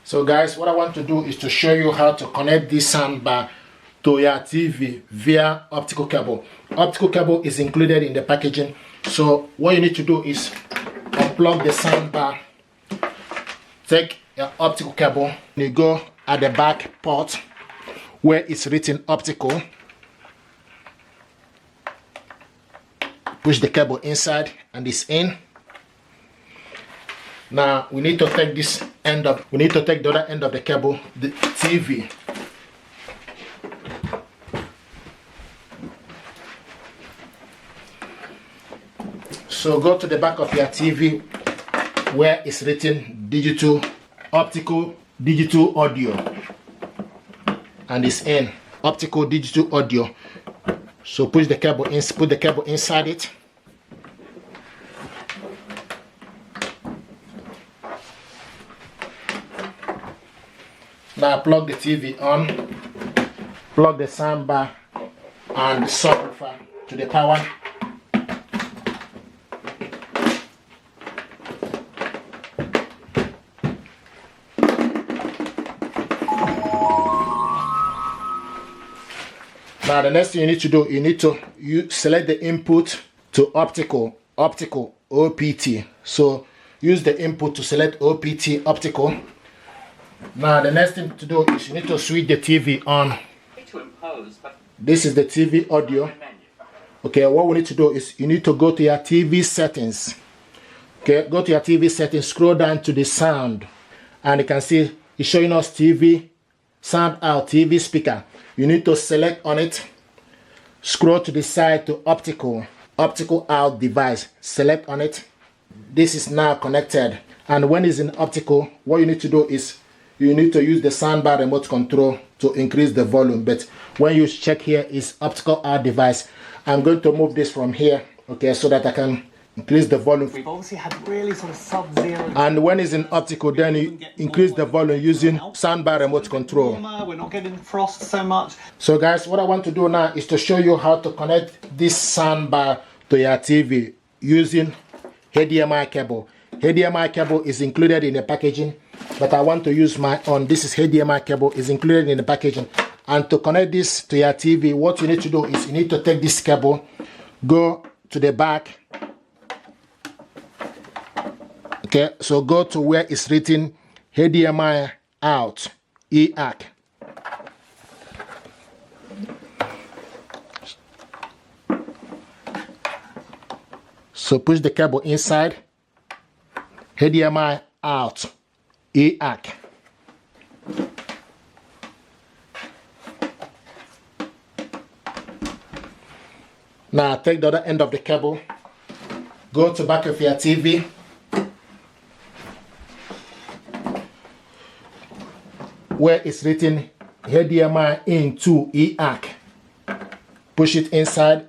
So guys, what I want to do is to show you how to connect this soundbar to your TV via optical cable. Optical cable is included in the packaging. So what you need to do is unplug the soundbar, take your optical cable, you go at the back port where it's written optical, push the cable inside and it's in. Now we need to take the other end of the cable, the TV. So go to the back of your TV where it's written digital, optical, digital audio, and it's in optical, digital audio. So push the cable in, put the cable inside it. Now plug the TV on, plug the soundbar and the subwoofer to the power. Now the next thing you need to do, you need to select the input to optical OPT. So use the input to select OPT optical. Now the next thing to do is you need to switch the TV on. This is the TV audio. Okay, what we need to do is you need to go to your TV settings. Okay, go to your TV settings, scroll down to the sound, and you can see it's showing us TV, sound out, TV speaker. You need to select on it, scroll to the side to optical out device, select on it. This is now connected, and when it's in optical, what you need to do is you need to use the soundbar remote control to increase the volume. But when you check here is optical out device, I'm going to move this from here, okay, so that I can increase the volume. We've obviously had really sort of sub-zero. And when it's in optical, then you increase the volume using soundbar remote control. We're not getting frost so much. So guys, what I want to do now is to show you how to connect this soundbar to your TV using HDMI cable. HDMI cable is included in the packaging, but I want to use my own. This is HDMI cable, is included in the packaging. And to connect this to your TV, what you need to do is you need to take this cable, go to the back. Okay, so go to where it's written HDMI out, EAC. So push the cable inside, HDMI out, EAC. Now take the other end of the cable, go to back of your TV. Where it's written HDMI into EAC. Push it inside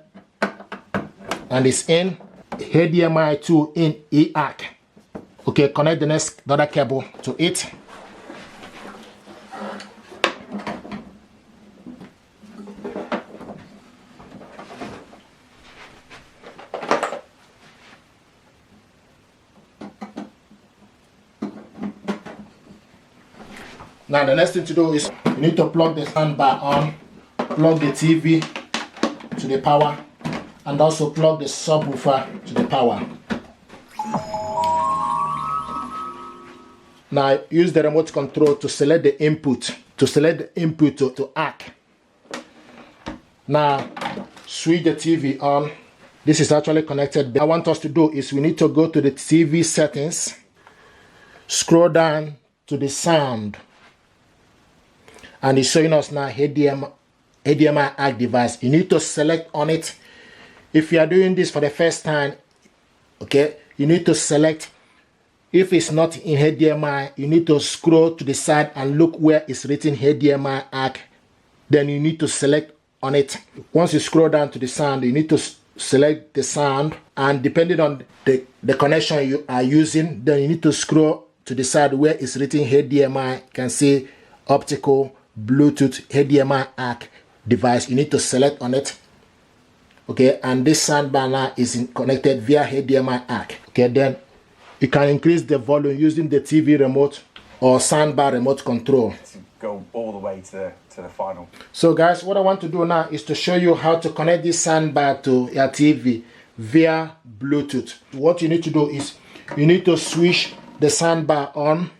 and it's in HDMI to in EAC. Okay, connect the other cable to it. Now the next thing to do is you need to plug the soundbar on, plug the TV to the power, and also plug the subwoofer to the power. Now use the remote control to select the input, to ACK. Now switch the TV on. This is actually connected. What I want us to do is we need to go to the TV settings, scroll down to the sound. And it's showing us now HDMI ACK device. You need to select on it. If you are doing this for the first time, okay, you need to select. If it's not in HDMI, you need to scroll to the side and look where it's written HDMI ACK. Then you need to select on it. Once you scroll down to the sound, you need to select the sound, and depending on the connection you are using, then you need to scroll to the side where it's written HDMI. You can see optical, Bluetooth, HDMI ACK device. You need to select on it. Okay, and this soundbar now is connected via HDMI ACK. Okay, then you can increase the volume using the TV remote or soundbar remote control to go all the way to the final. So guys, what I want to do now is to show you how to connect this soundbar to your TV via Bluetooth. What you need to do is you need to switch the soundbar on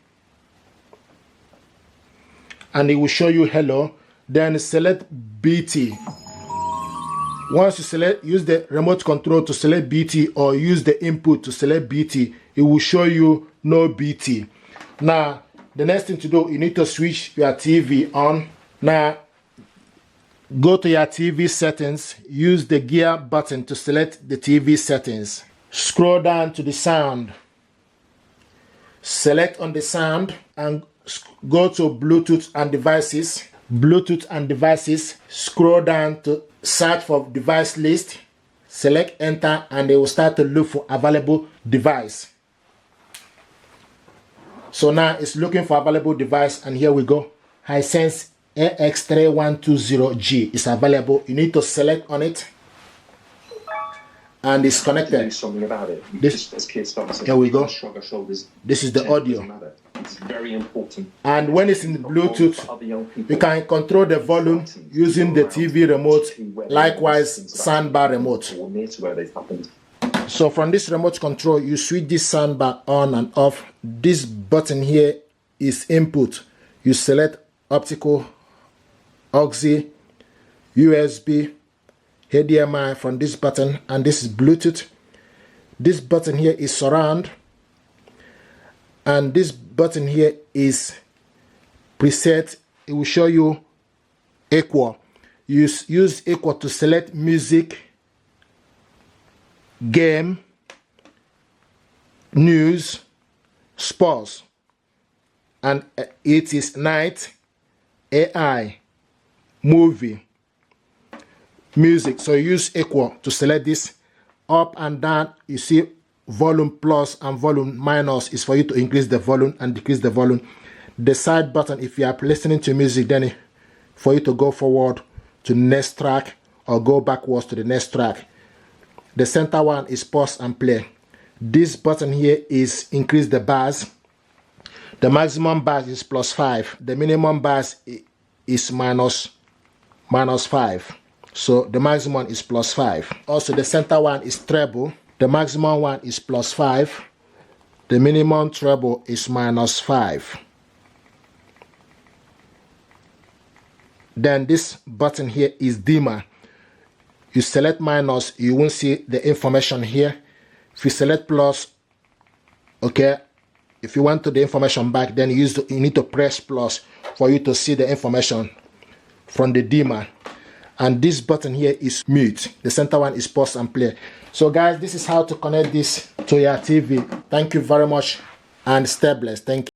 and it will show you hello. Then select BT. Once you select, use the remote control to select BT or use the input to select BT, it will show you no BT. Now the next thing to do, you need to switch your TV on. Now go to your TV settings, use the gear button to select the TV settings. Scroll down to the sound, select on the sound and go to Bluetooth and devices. Bluetooth and devices, scroll down to search for device list, select enter and they will start to look for available device. So now it's looking for available device and here we go. HISENSE AX3120G is available. You need to select on it and it's connected. Do something about it. Here we go. This is the audio. It's very important. And when it's in the Bluetooth, you can control the volume using the TV remote, likewise soundbar remote. So from this remote control, you switch this soundbar on and off. This button here is input. You select optical, auxi, USB, HDMI from this button, and this is Bluetooth. This button here is surround, and this button here is preset. It will show you equal. Use equal to select music, game, news, sports, and it is night, AI, movie, music. So use equal to select this. Up and down, you see volume plus and volume minus is for you to increase the volume and decrease the volume. The side button, if you are listening to music, then for you to go forward to the next track or go backwards to the next track. The center one is pause and play. This button here is increase the bars. The maximum bars is +5. The minimum bars is -5. So the maximum is +5. Also the center one is treble. The maximum one is +5. The minimum treble is -5. Then this button here is dimmer. You select minus, you won't see the information here. If you select plus, okay, if you want to the information back, then you need to press plus for you to see the information from the dimmer. And this button here is mute. The center one is pause and play. So guys, this is how to connect this to your TV. Thank you very much and stay blessed. Thank you.